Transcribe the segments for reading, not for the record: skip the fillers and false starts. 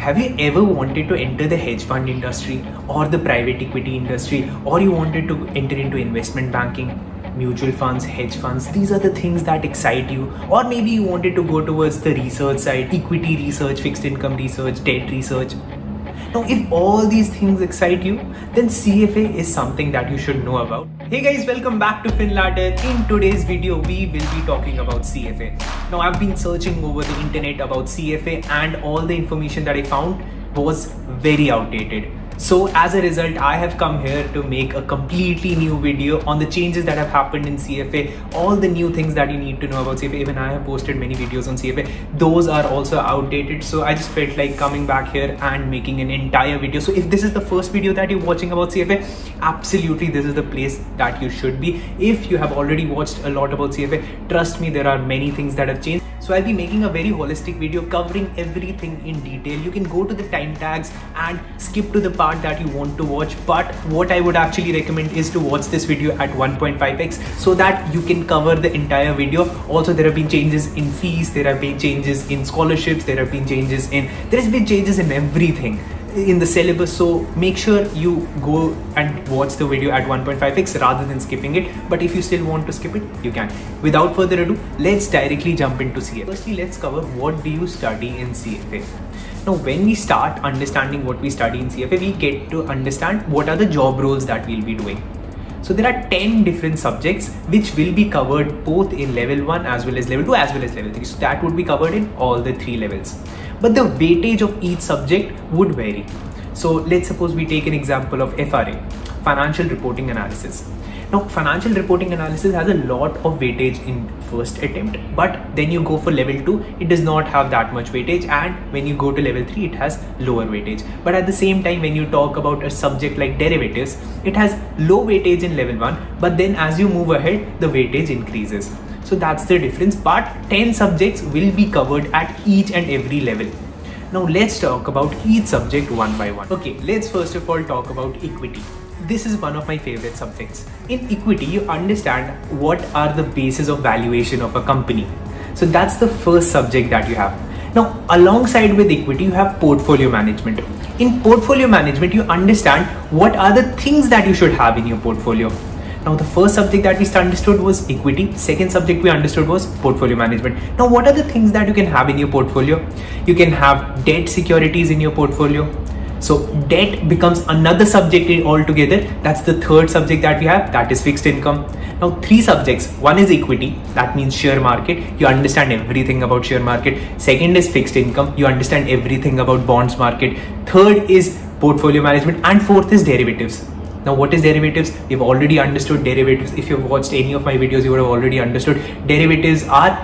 Have you ever wanted to enter the hedge fund industry or the private equity industry, or you wanted to enter into investment banking, mutual funds, hedge funds? These are the things that excite you. Or maybe you wanted to go towards the research side, equity research, fixed income research, debt research. Now, if all these things excite you, then CFA is something that you should know about. Hey guys, welcome back to FinLadder. In today's video, we will be talking about CFA. Now, I've been searching over the internet about CFA and all the information that I found was very outdated. So as a result, I have come here to make a completely new video on the changes that have happened in CFA, all the new things that you need to know about CFA. Even I have posted many videos on CFA. Those are also outdated. So I just felt like coming back here and making an entire video. So if this is the first video that you're watching about CFA, absolutely this is the place that you should be. If you have already watched a lot about CFA, trust me, there are many things that have changed. So I'll be making a very holistic video covering everything in detail. You can go to the time tags and skip to the part that you want to watch, but what I would actually recommend is to watch this video at 1.5x so that you can cover the entire video. Also, there have been changes in fees, there have been changes in scholarships, there has been changes in everything in the syllabus. So make sure you go and watch the video at 1.5x rather than skipping it. But if you still want to skip it, you can. Without further ado, let's directly jump into CFA. Firstly, let's cover what do you study in CFA. Now, when we start understanding what we study in CFA, we get to understand what are the job roles that we'll be doing. So there are 10 different subjects which will be covered both in level 1 as well as level 2 as well as level 3. So that would be covered in all the 3 levels. But the weightage of each subject would vary. So let's suppose we take an example of FRA, financial reporting analysis. Now, financial reporting analysis has a lot of weightage in first attempt, but then you go for level 2, it does not have that much weightage, and when you go to level 3, it has lower weightage. But at the same time, when you talk about a subject like derivatives, it has low weightage in level 1, but then as you move ahead, the weightage increases. So that's the difference, but 10 subjects will be covered at each and every level. Now let's talk about each subject one by one. Okay, let's first of all talk about equity. This is one of my favorite subjects. In equity, you understand what are the bases of valuation of a company. So that's the first subject that you have. Now, alongside with equity, you have portfolio management. In portfolio management, you understand what are the things that you should have in your portfolio. Now, the first subject that we understood was equity. Second subject we understood was portfolio management. Now, what are the things that you can have in your portfolio? You can have debt securities in your portfolio. So debt becomes another subject altogether. That's the third subject that we have, that is fixed income. Now 3 subjects. One is equity, that means share market. You understand everything about share market. Second is fixed income. You understand everything about bonds market. Third is portfolio management, and fourth is derivatives. Now, what is derivatives? You've already understood derivatives. If you've watched any of my videos, you would have already understood. Derivatives are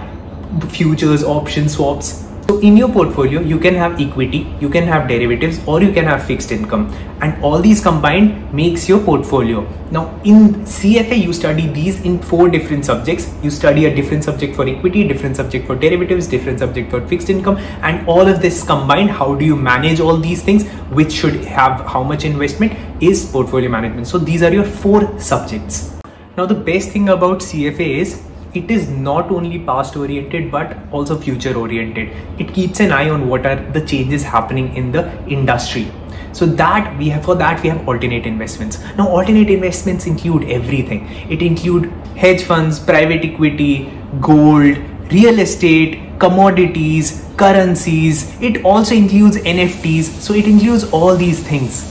futures, options, swaps. So in your portfolio, you can have equity, you can have derivatives, or you can have fixed income, and all these combined makes your portfolio. Now in CFA, you study these in 4 different subjects. You study a different subject for equity, different subject for derivatives, different subject for fixed income, and all of this combined, how do you manage all these things, which should have how much investment, is portfolio management. So these are your 4 subjects. Now the best thing about CFA is it is not only past oriented but also future oriented. It keeps an eye on what are the changes happening in the industry. So that we have alternate investments. Now alternate investments include everything. It include hedge funds, private equity, gold, real estate, commodities, currencies. It also includes NFTs. So it includes all these things,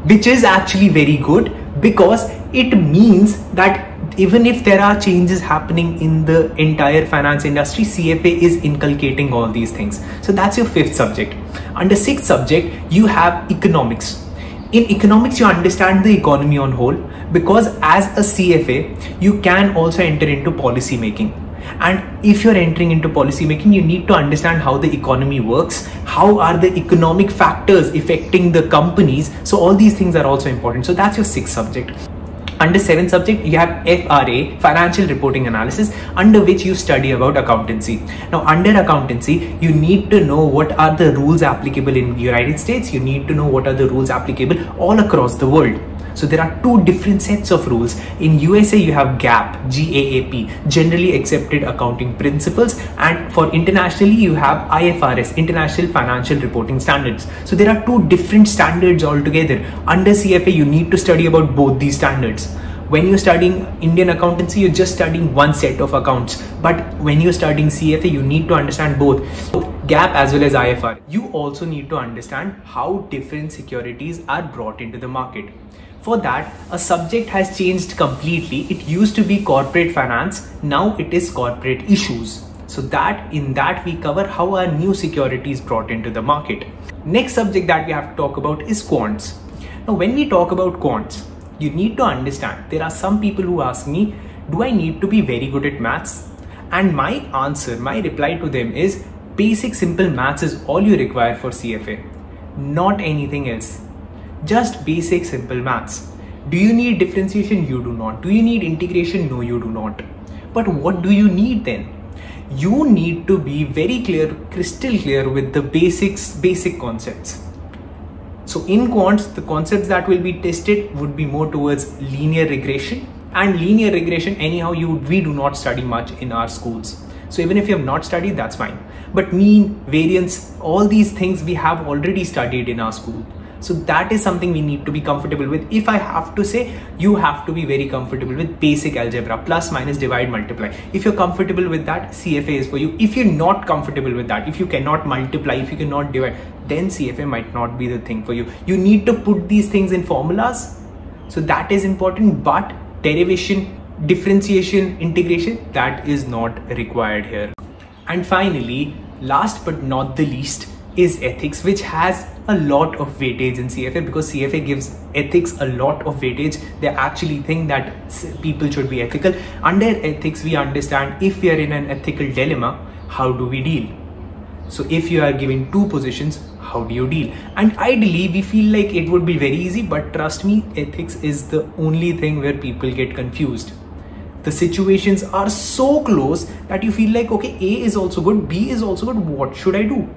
which is actually very good because it means that even if there are changes happening in the entire finance industry, CFA is inculcating all these things. So that's your 5th subject. Under 6th subject, you have economics. In economics, you understand the economy on whole, because as a CFA, you can also enter into policy making. And if you're entering into policy making, you need to understand how the economy works, how are the economic factors affecting the companies. So all these things are also important. So that's your 6th subject. Under 7th subject, you have FRA, financial reporting analysis, under which you study about accountancy. Now under accountancy, you need to know what are the rules applicable in the United States. You need to know what are the rules applicable all across the world. So there are two different sets of rules. In USA, you have GAAP, G-A-A-P, Generally Accepted Accounting Principles, and for internationally, you have IFRS, International Financial Reporting Standards. So there are two different standards altogether. Under CFA, you need to study about both these standards. When you're studying Indian accountancy, you're just studying one set of accounts. But when you're studying CFA, you need to understand both GAAP as well as IFRS. You also need to understand how different securities are brought into the market. For that, a subject has changed completely. It used to be corporate finance. Now it is corporate issues. So in that we cover how are new securities brought into the market. Next subject that we have to talk about is quants. Now, when we talk about quants, you need to understand, there are some people who ask me, do I need to be very good at maths? And my reply to them is, basic simple maths is all you require for CFA, not anything else. Just basic simple maths. Do you need differentiation? You do not. Do you need integration? No, you do not. But what do you need then? You need to be very clear, crystal clear with the basic concepts. So in quants, the concepts that will be tested would be more towards linear regression, and linear regression anyhow we do not study much in our schools. So even if you have not studied, that's fine. But mean, variance, all these things we have already studied in our school. So that is something we need to be comfortable with. If I have to say, you have to be very comfortable with basic algebra, plus, minus, divide, multiply. If you're comfortable with that, CFA is for you. If you're not comfortable with that, if you cannot multiply, if you cannot divide, then CFA might not be the thing for you. You need to put these things in formulas. So that is important, but derivation, differentiation, integration, that is not required here. And finally, last but not the least, is ethics, which has a lot of weightage in CFA, because CFA gives ethics a lot of weightage. They actually think that people should be ethical. Under ethics, we understand if we are in an ethical dilemma, how do we deal? So if you are given two positions, how do you deal? And ideally, we feel like it would be very easy, but trust me, ethics is the only thing where people get confused. The situations are so close that you feel like, okay, A is also good, B is also good, what should I do?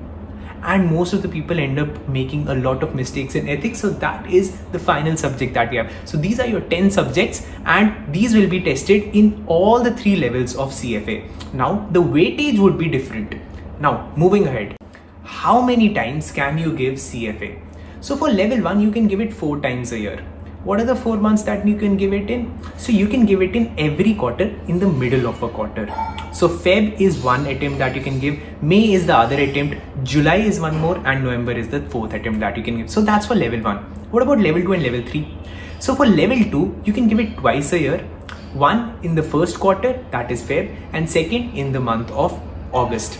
And most of the people end up making a lot of mistakes in ethics. So that is the final subject that we have. So these are your 10 subjects, and these will be tested in all the 3 levels of CFA. Now the weightage would be different. Now moving ahead, how many times can you give CFA? So for level 1, you can give it 4 times a year. What are the 4 months that you can give it in? So you can give it in every quarter, in the middle of a quarter. So Feb is one attempt that you can give, May is the other attempt, July is one more, and November is the 4th attempt that you can give. So that's for level 1. What about level 2 and level 3? So for level 2, you can give it twice a year. One in the first quarter, that is Feb, and second in the month of August.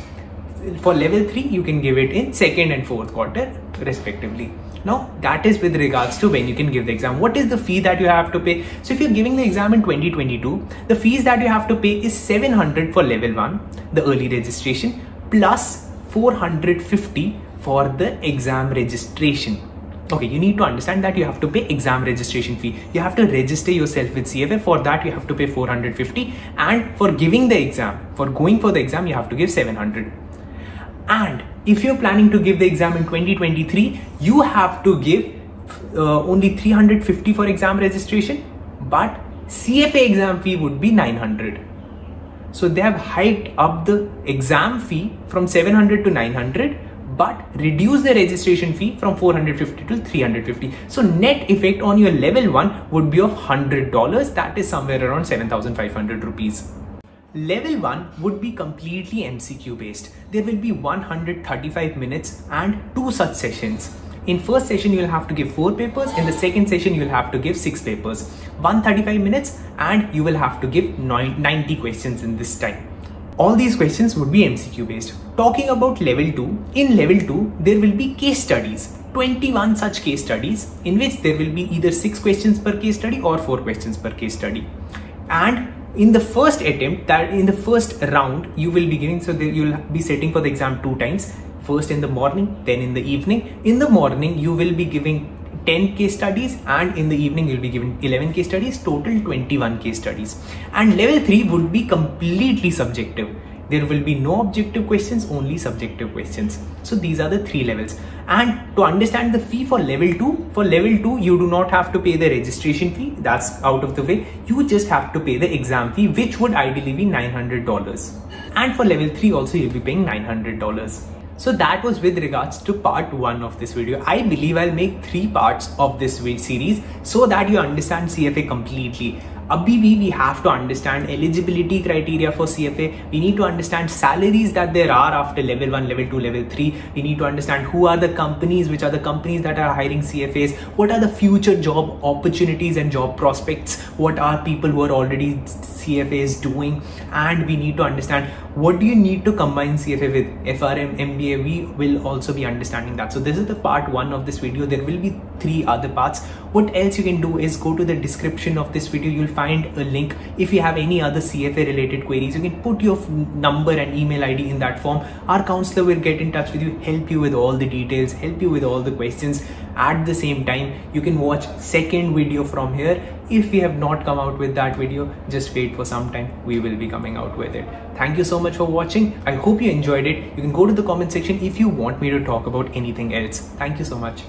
For level 3, you can give it in 2nd and 4th quarter respectively. Now that is with regards to when you can give the exam. What is the fee that you have to pay? So if you're giving the exam in 2022, the fees that you have to pay is 700 for level 1, the early registration, plus 450 for the exam registration. Okay, you need to understand that you have to pay exam registration fee. You have to register yourself with CFA. For that, you have to pay 450, and for giving the exam, for going for the exam, you have to give 700. And if you're planning to give the exam in 2023, you have to give only 350 for exam registration, but CFA exam fee would be 900. So they have hiked up the exam fee from 700 to 900, but reduce the registration fee from 450 to 350. So net effect on your level 1 would be of $100. That is somewhere around 7,500 rupees. Level 1 would be completely MCQ based. There will be 135 minutes and 2 such sessions. In first session, you will have to give 4 papers. In the second session, you will have to give 6 papers. 135 minutes, and you will have to give 90 questions in this time. All these questions would be MCQ based. Talking about level 2, in level 2, there will be case studies. 21 such case studies, in which there will be either 6 questions per case study or 4 questions per case study. And in the first attempt, that in the first round, you will be giving, so you will be sitting for the exam 2 times, first in the morning, then in the evening. In the morning, you will be giving 10 case studies, and in the evening, you'll be given 11 case studies, total 21 case studies. And level 3 would be completely subjective. There will be no objective questions, only subjective questions. So these are the 3 levels. And to understand the fee for level 2, you do not have to pay the registration fee. That's out of the way. You just have to pay the exam fee, which would ideally be $900. And for level 3 also, you'll be paying $900. So that was with regards to part 1 of this video. I believe I'll make 3 parts of this series so that you understand CFA completely. Abhi we have to understand eligibility criteria for CFA. We need to understand salaries that there are after level 1, level 2, level 3. We need to understand who are the companies, which are the companies that are hiring CFAs. What are the future job opportunities and job prospects? What are people who are already CFAs doing? And we need to understand what do you need to combine CFA with FRM, MBA. We will also be understanding that. So this is the part 1 of this video. There will be 3 other parts. What else you can do is go to the description of this video. You'll find a link. If you have any other CFA related queries, you can put your number and email ID in that form. Our counselor will get in touch with you, help you with all the details, help you with all the questions. At the same time, you can watch second video from here. If we have not come out with that video, just wait for some time. We will be coming out with it. Thank you so much for watching. I hope you enjoyed it. You can go to the comment section if you want me to talk about anything else. Thank you so much.